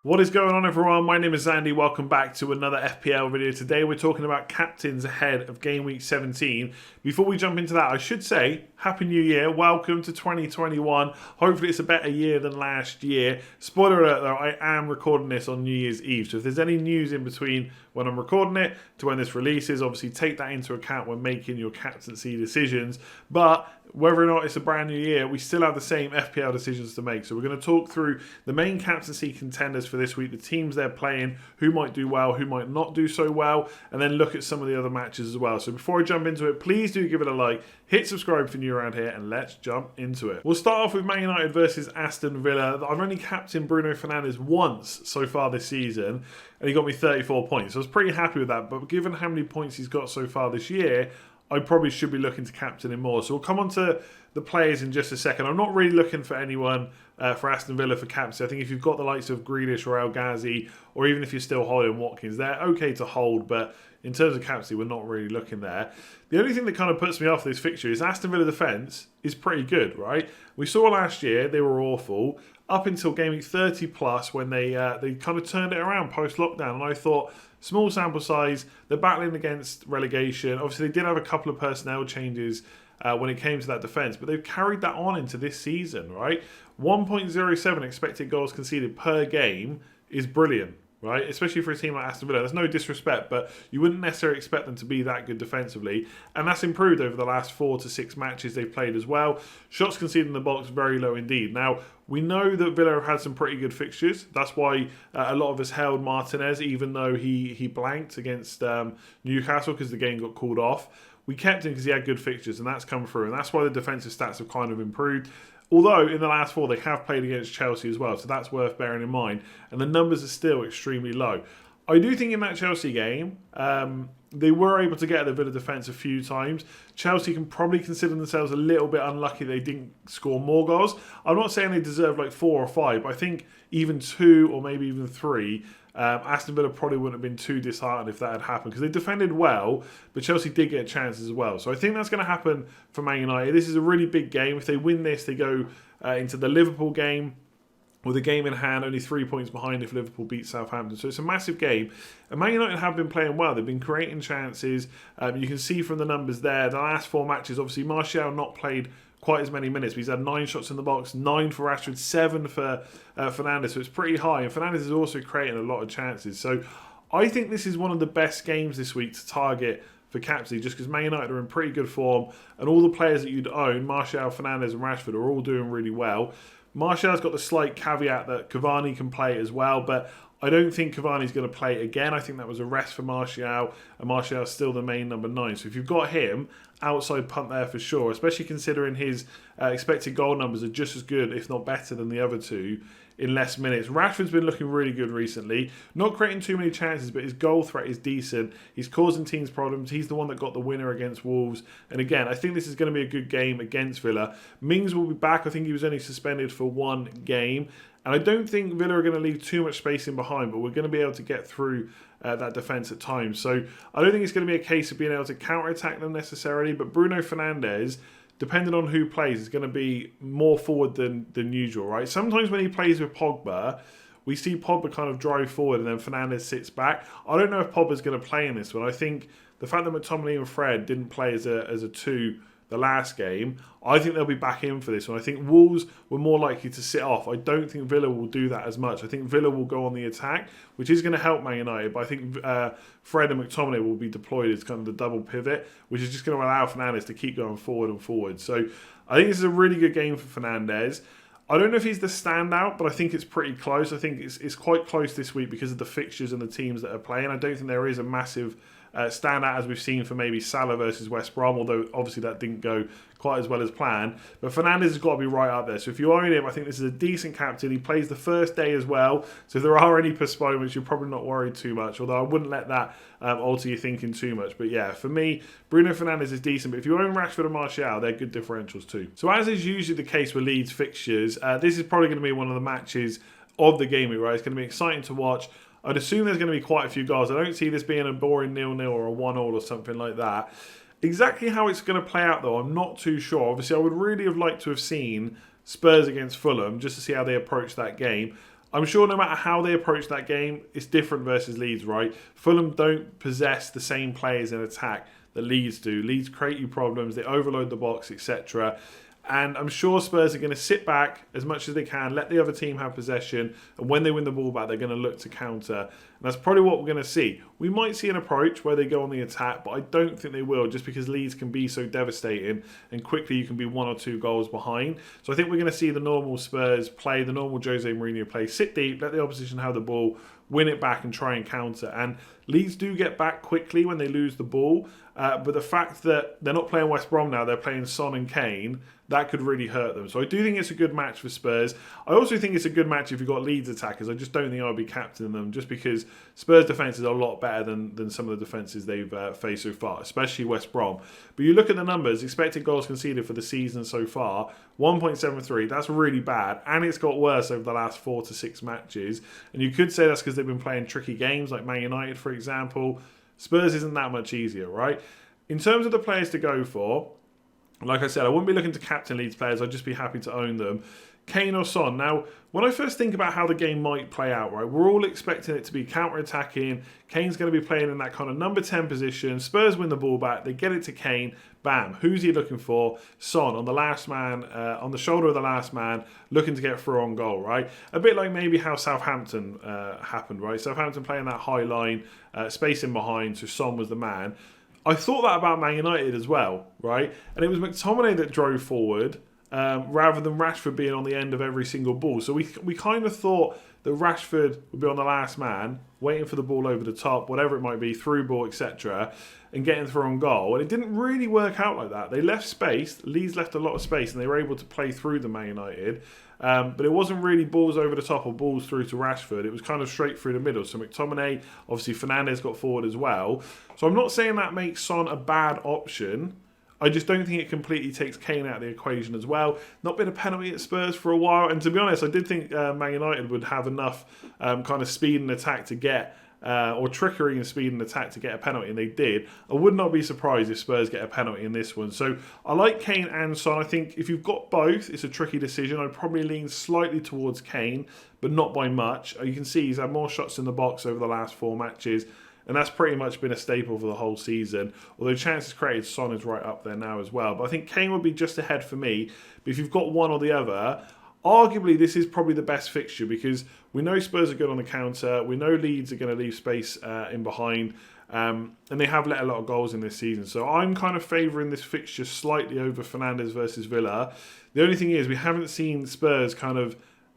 What is going on, everyone? My name is Andy. Welcome back to another FPL video. Today we're talking about captains ahead of Game Week 17. Before we jump into that, I should say Happy New Year. Welcome to 2021. Hopefully it's a better year than last year. Spoiler alert though, I am recording this on New Year's Eve. So if there's any news in between when I'm recording it to when this releases, obviously take that into account when making your captaincy decisions. But whether or not it's a brand new year, we still have the same FPL decisions to make. So we're going to talk through the main captaincy contenders for this week, the teams they're playing, who might do well, who might not do so well, and then look at some of the other matches as well. So before I jump into it, please do give it a like, hit subscribe if you're new around here, and let's jump into it. We'll start off with Man United versus Aston Villa. I've only captained Bruno Fernandes once so far this season, and he got me 34 points. So I was pretty happy with that, but given how many points he's got so far this year, I probably should be looking to captain him more. So we'll come on to the players in just a second. I'm not really looking for anyone for Aston Villa for captaincy. I think if you've got the likes of Grealish or El Ghazi, or even if you're still holding Watkins, they're okay to hold, but in terms of captaincy, we're not really looking there. The only thing that kind of puts me off this fixture is Aston Villa defence is pretty good, right? We saw last year they were awful up until Game Week 30 plus when they kind of turned it around post-lockdown, and I thought, small sample size, they're battling against relegation. Obviously, they did have a couple of personnel changes when it came to that defence, but they've carried that on into this season, right? 1.07 expected goals conceded per game is brilliant, right? Especially for a team like Aston Villa. There's no disrespect, but you wouldn't necessarily expect them to be that good defensively. And that's improved over the last 4 to 6 matches they've played as well. Shots conceded in the box, very low indeed. Now, we know that Villa have had some pretty good fixtures. That's why a lot of us held Martinez, even though he blanked against Newcastle because the game got called off. We kept him because he had good fixtures, and that's come through. And that's why the defensive stats have kind of improved. Although in the last 4 they have played against Chelsea as well, so that's worth bearing in mind. And the numbers are still extremely low. I do think in that Chelsea game, they were able to get at the Villa defence a few times. Chelsea can probably consider themselves a little bit unlucky they didn't score more goals. I'm not saying they deserve like 4 or 5, but I think even 2 or maybe even 3, Aston Villa probably wouldn't have been too disheartened if that had happened because they defended well, but Chelsea did get chances as well. So I think that's going to happen for Man United. This is a really big game. If they win this, they go into the Liverpool game with a game in hand, only 3 points behind if Liverpool beat Southampton. So it's a massive game. And Man United have been playing well. They've been creating chances. You can see from the numbers there, the last 4 matches, obviously Martial not played quite as many minutes, but he's had 9 shots in the box, 9 for Rashford, 7 for Fernandes, so it's pretty high. And Fernandes is also creating a lot of chances. So I think this is one of the best games this week to target for captaincy, just because Man United are in pretty good form, and all the players that you'd own, Martial, Fernandes and Rashford, are all doing really well. Martial's got the slight caveat that Cavani can play as well, but I don't think Cavani's going to play again. I think that was a rest for Martial, and Martial's still the main number 9. So if you've got him, outside punt there for sure, especially considering his expected goal numbers are just as good, if not better, than the other 2 in less minutes. Rashford's been looking really good recently. Not creating too many chances, but his goal threat is decent. He's causing teams problems. He's the one that got the winner against Wolves. And again, I think this is going to be a good game against Villa. Mings will be back. I think he was only suspended for 1 game. And I don't think Villa are going to leave too much space in behind, but we're going to be able to get through that defence at times. So I don't think it's going to be a case of being able to counter-attack them necessarily, but Bruno Fernandes, depending on who plays, is going to be more forward than usual, right? Sometimes when he plays with Pogba, we see Pogba kind of drive forward and then Fernandes sits back. I don't know if Pogba's going to play in this one. I think the fact that McTominay and Fred didn't play as a 2 the last game, I think they'll be back in for this one. I think Wolves were more likely to sit off. I don't think Villa will do that as much. I think Villa will go on the attack, which is going to help Man United, but I think Fred and McTominay will be deployed as kind of the double pivot, which is just going to allow Fernandes to keep going forward and forward. So I think this is a really good game for Fernandes. I don't know if he's the standout, but I think it's pretty close. I think it's quite close this week because of the fixtures and the teams that are playing. I don't think there is a massive standout as we've seen for maybe Salah versus West Brom, although obviously that didn't go quite as well as planned. But Fernandes has got to be right up there. So if you own him, I think this is a decent captain. He plays the first day as well. So if there are any postponements, you're probably not worried too much, although I wouldn't let that alter your thinking too much. But yeah, for me, Bruno Fernandes is decent. But if you own Rashford and Martial, they're good differentials too. So as is usually the case with Leeds fixtures, this is probably going to be one of the matches of the game week, right? It's going to be exciting to watch. I'd assume there's going to be quite a few goals. I don't see this being a boring 0-0 or a 1-1 or something like that. Exactly how it's going to play out, though, I'm not too sure. Obviously, I would really have liked to have seen Spurs against Fulham just to see how they approach that game. I'm sure no matter how they approach that game, it's different versus Leeds, right? Fulham don't possess the same players in attack that Leeds do. Leeds create you problems, they overload the box, etc. And I'm sure Spurs are going to sit back as much as they can, let the other team have possession, and when they win the ball back, they're going to look to counter. And that's probably what we're going to see. We might see an approach where they go on the attack, but I don't think they will, just because Leeds can be so devastating, and quickly you can be 1 or 2 goals behind. So I think we're going to see the normal Spurs play, the normal Jose Mourinho play, sit deep, let the opposition have the ball, win it back and try and counter. And Leeds do get back quickly when they lose the ball, but the fact that they're not playing West Brom now, they're playing Son and Kane, that could really hurt them. So I do think it's a good match for Spurs. I also think it's a good match if you've got Leeds attackers. I just don't think I'll be captaining them, just because Spurs defence is a lot better than some of the defences they've faced so far, especially West Brom. But you look at the numbers, expected goals conceded for the season so far, 1.73, that's really bad. And it's got worse over the last 4 to 6 matches. And you could say that's because they've been playing tricky games, like Man United, for example. Spurs isn't that much easier, right? In terms of the players to go for, like I said, I wouldn't be looking to captain Leeds players. I'd just be happy to own them. Kane or Son. Now, when I first think about how the game might play out, right, we're all expecting it to be counter-attacking. Kane's going to be playing in that kind of number 10 position. Spurs win the ball back. They get it to Kane. Bam. Who's he looking for? Son on the last man, on the shoulder of the last man, looking to get through on goal, right? A bit like maybe how Southampton happened, right? Southampton playing that high line, space in behind, so Son was the man. I thought that about Man United as well, right? And it was McTominay that drove forward rather than Rashford being on the end of every single ball. So we kind of thought that Rashford would be on the last man, waiting for the ball over the top, whatever it might be, through ball, etc., and getting through on goal. And it didn't really work out like that. They left space. Leeds left a lot of space, and they were able to play through the Man United. But it wasn't really balls over the top or balls through to Rashford. It was kind of straight through the middle. So McTominay, obviously Fernandes got forward as well. So I'm not saying that makes Son a bad option. I just don't think it completely takes Kane out of the equation as well. Not been a penalty at Spurs for a while. And to be honest, I did think Man United would have enough kind of speed and attack to get or trickery and speed and attack to get a penalty, and they did. I would not be surprised if Spurs get a penalty in this one. So I like Kane and Son. I think if you've got both, it's a tricky decision. I'd probably lean slightly towards Kane, but not by much. You can see he's had more shots in the box over the last 4 matches, and that's pretty much been a staple for the whole season. Although chances created, Son is right up there now as well. But I think Kane would be just ahead for me. But if you've got one or the other, arguably this is probably the best fixture, because we know Spurs are good on the counter. We know Leeds are going to leave space in behind. And they have let a lot of goals in this season. So I'm kind of favouring this fixture slightly over Fernandes versus Villa. The only thing is we haven't seen Spurs kind of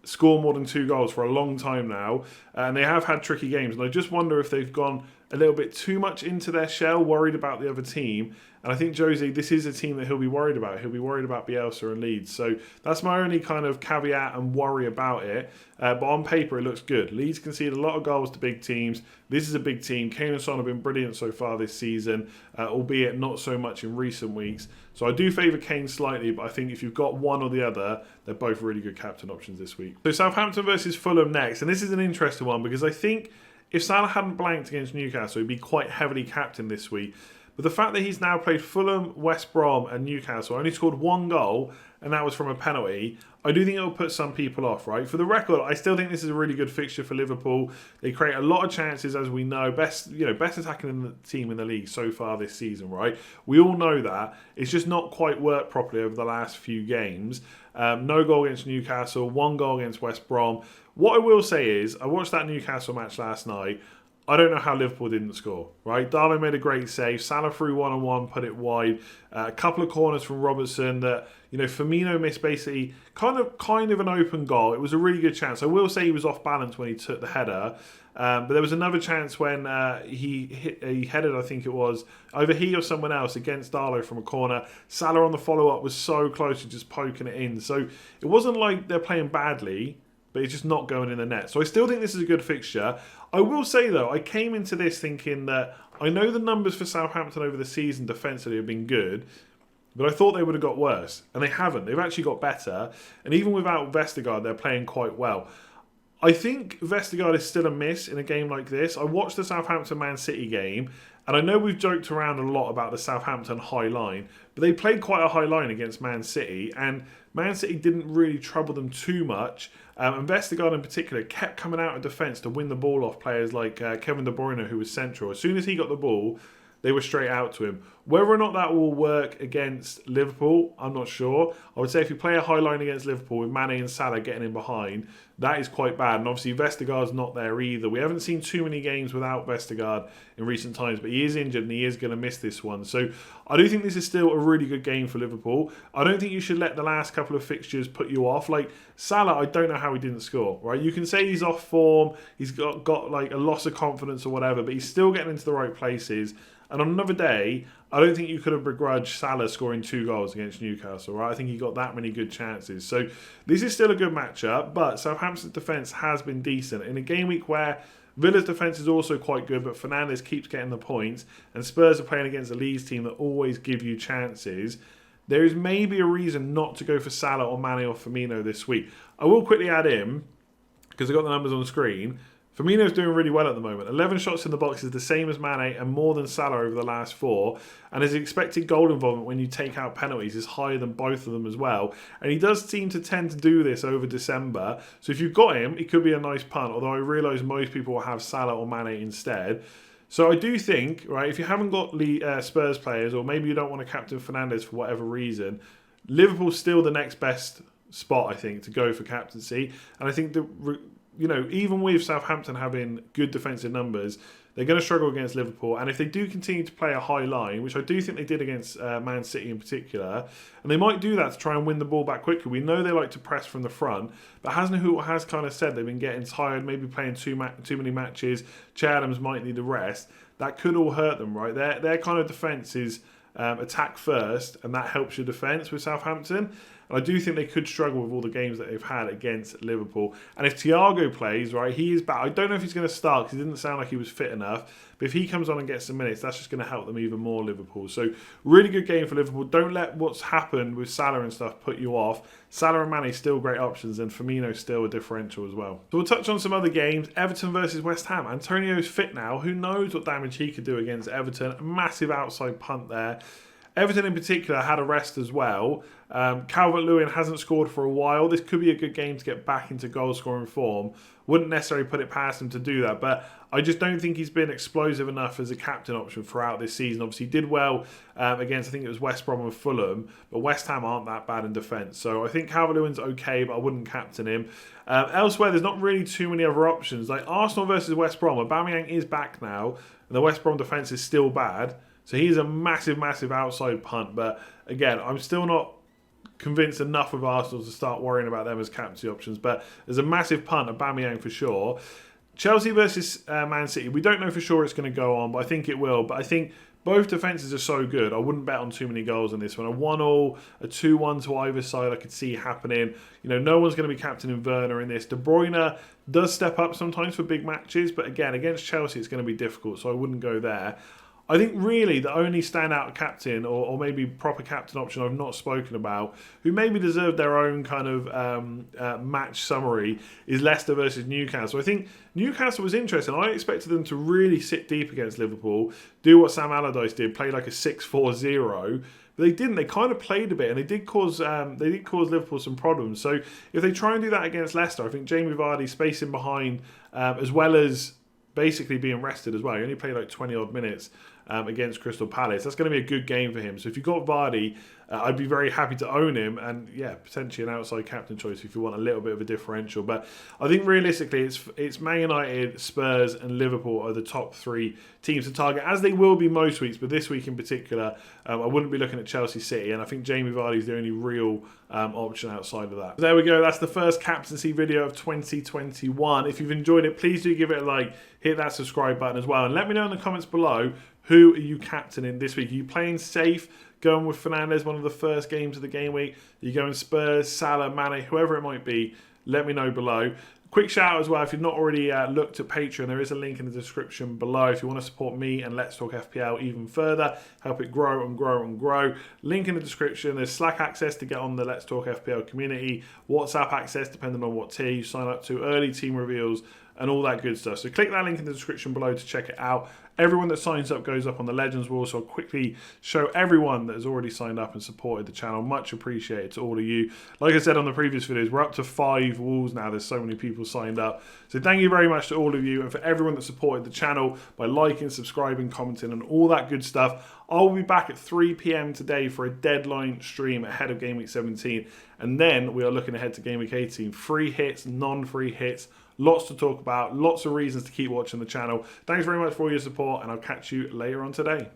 score more than 2 goals for a long time now, and they have had tricky games, and I just wonder if they've gone a little bit too much into their shell, worried about the other team. And I think Jose, this is a team that he'll be worried about. He'll be worried about Bielsa and Leeds. So that's my only kind of caveat and worry about it. But on paper, it looks good. Leeds concede a lot of goals to big teams. This is a big team. Kane and Son have been brilliant so far this season, albeit not so much in recent weeks. So I do favour Kane slightly, but I think if you've got one or the other, they're both really good captain options this week. So Southampton versus Fulham next. And this is an interesting one, because I think if Salah hadn't blanked against Newcastle, he'd be quite heavily captained this week. But the fact that he's now played Fulham, West Brom and Newcastle, only scored 1 goal, and that was from a penalty, I do think it will put some people off, right? For the record, I still think this is a really good fixture for Liverpool. They create a lot of chances, as we know. Best attacking team in the league so far this season, right? We all know that. It's just not quite worked properly over the last few games. No goal against Newcastle, 1 goal against West Brom. What I will say is, I watched that Newcastle match last night. I don't know how Liverpool didn't score, right? Darlow made a great save. Salah threw 1-on-1, put it wide. A couple of corners from Robertson that, Firmino missed basically kind of an open goal. It was a really good chance. I will say he was off balance when he took the header. But there was another chance when he headed, I think it was, either he or someone else against Darlow from a corner. Salah on the follow-up was so close to just poking it in. So it wasn't like they're playing badly, but it's just not going in the net. So I still think this is a good fixture. I will say, though, I came into this thinking that I know the numbers for Southampton over the season defensively have been good, but I thought they would have got worse, and they haven't. They've actually got better, and even without Vestergaard, they're playing quite well. I think Vestergaard is still a miss in a game like this. I watched the Southampton-Man City game, And I know we've joked around a lot about the Southampton high line, but they played quite a high line against Man City, and Man City didn't really trouble them too much. And Vestergaard in particular kept coming out of defence to win the ball off players like Kevin De Bruyne, who was central. As soon as he got the ball, they were straight out to him. Whether or not that will work against Liverpool, I'm not sure. I would say if you play a high line against Liverpool with Mane and Salah getting in behind, that is quite bad. And obviously Vestergaard's not there either. We haven't seen too many games without Vestergaard in recent times, but he is injured and he is going to miss this one. So I do think this is still a really good game for Liverpool. I don't think you should let the last couple of fixtures put you off. Like Salah, I don't know how he didn't score, right? You can say he's off form, he's got like a loss of confidence or whatever, but he's still getting into the right places. And on another day, I don't think you could have begrudged Salah scoring 2 goals against Newcastle, right? I think he got that many good chances. So this is still a good matchup, but Southampton's defence has been decent. In a game week where Villa's defence is also quite good, but Fernandes keeps getting the points, and Spurs are playing against a Leeds team that always give you chances, there is maybe a reason not to go for Salah or Mane or Firmino this week. I will quickly add in, because I've got the numbers on the screen, Firmino's doing really well at the moment. 11 shots in the box is the same as Mane and more than Salah over the last 4. And his expected goal involvement when you take out penalties is higher than both of them as well. And he does seem to tend to do this over December. So if you've got him, it could be a nice punt. Although I realise most people will have Salah or Mane instead. So I do think, right, if you haven't got Spurs players, or maybe you don't want to captain Fernandes for whatever reason, Liverpool's still the next best spot, I think, to go for captaincy. And I think even with Southampton having good defensive numbers, they're going to struggle against Liverpool. And if they do continue to play a high line, which I do think they did against Man City in particular, and they might do that to try and win the ball back quickly. We know they like to press from the front, but Hasenhüttl has kind of said they've been getting tired, maybe playing too many matches. Che Adams might need a rest. That could all hurt them, right? Their kind of defence is attack first, and that helps your defence with Southampton. And I do think they could struggle with all the games that they've had against Liverpool. And if Thiago plays, right, he is back. I don't know if he's going to start because he didn't sound like he was fit enough. But if he comes on and gets some minutes, that's just going to help them even more, Liverpool. So really good game for Liverpool. Don't let what's happened with Salah and stuff put you off. Salah and Mane still great options, and Firmino still a differential as well. So we'll touch on some other games. Everton versus West Ham. Antonio's fit now. Who knows what damage he could do against Everton. A massive outside punt there. Everton in particular had a rest as well. Calvert-Lewin hasn't scored for a while. This could be a good game to get back into goal-scoring form. Wouldn't necessarily put it past him to do that, but I just don't think he's been explosive enough as a captain option throughout this season. Obviously, he did well against, I think it was West Brom and Fulham, but West Ham aren't that bad in defence. So I think Calvert-Lewin's okay, but I wouldn't captain him. Elsewhere, there's not really too many other options. Like Arsenal versus West Brom, Aubameyang is back now, and the West Brom defence is still bad. So he's a massive, massive outside punt. But again, I'm still not convinced enough of Arsenal to start worrying about them as captaincy options. But there's a massive punt, Aubameyang for sure. Chelsea versus Man City. We don't know for sure it's going to go on, but I think it will. But I think both defences are so good. I wouldn't bet on too many goals in this one. A 1-1, a 2-1 to either side I could see happening. No one's going to be captaining Werner in this. De Bruyne does step up sometimes for big matches, but again, against Chelsea it's going to be difficult, so I wouldn't go there. I think really the only standout captain or maybe proper captain option I've not spoken about, who maybe deserved their own kind of match summary, is Leicester versus Newcastle. I think Newcastle was interesting. I expected them to really sit deep against Liverpool, do what Sam Allardyce did, play like a 6-4-0. But they didn't. They kind of played a bit, and they did cause Liverpool some problems. So if they try and do that against Leicester, I think Jamie Vardy spacing behind, as well as basically being rested as well. He only played like 20 odd minutes against Crystal Palace. That's going to be a good game for him. So if you've got Vardy, I'd be very happy to own him, and yeah, potentially an outside captain choice if you want a little bit of a differential. But I think realistically, it's Man United, Spurs, and Liverpool are the top 3 teams to target, as they will be most weeks. But this week in particular, I wouldn't be looking at Chelsea City, and I think Jamie Vardy is the only real option outside of that. There we go. That's the first captaincy video of 2021. If you've enjoyed it, please do give it a like, hit that subscribe button as well, and let me know in the comments below, who are you captaining this week? Are you playing safe, going with Fernandes, one of the first games of the game week? Are you going Spurs, Salah, Mane, whoever it might be? Let me know below. Quick shout out as well, if you've not already looked at Patreon, there is a link in the description below if you want to support me and Let's Talk FPL even further, help it grow and grow and grow. Link in the description. There's Slack access to get on the Let's Talk FPL community, WhatsApp access depending on what tier you sign up to, early team reveals, and all that good stuff. So click that link in the description below to check it out. Everyone that signs up goes up on the Legends wall, so I'll quickly show everyone that has already signed up and supported the channel. Much appreciated to all of you. Like I said on the previous videos, we're up to 5 walls now. There's so many people signed up. So thank you very much to all of you, and for everyone that supported the channel by liking, subscribing, commenting, and all that good stuff. I'll be back at 3 PM today for a deadline stream ahead of Game Week 17. And then we are looking ahead to Game Week 18. Free hits, non-free hits. Lots to talk about, lots of reasons to keep watching the channel. Thanks very much for all your support, and I'll catch you later on today.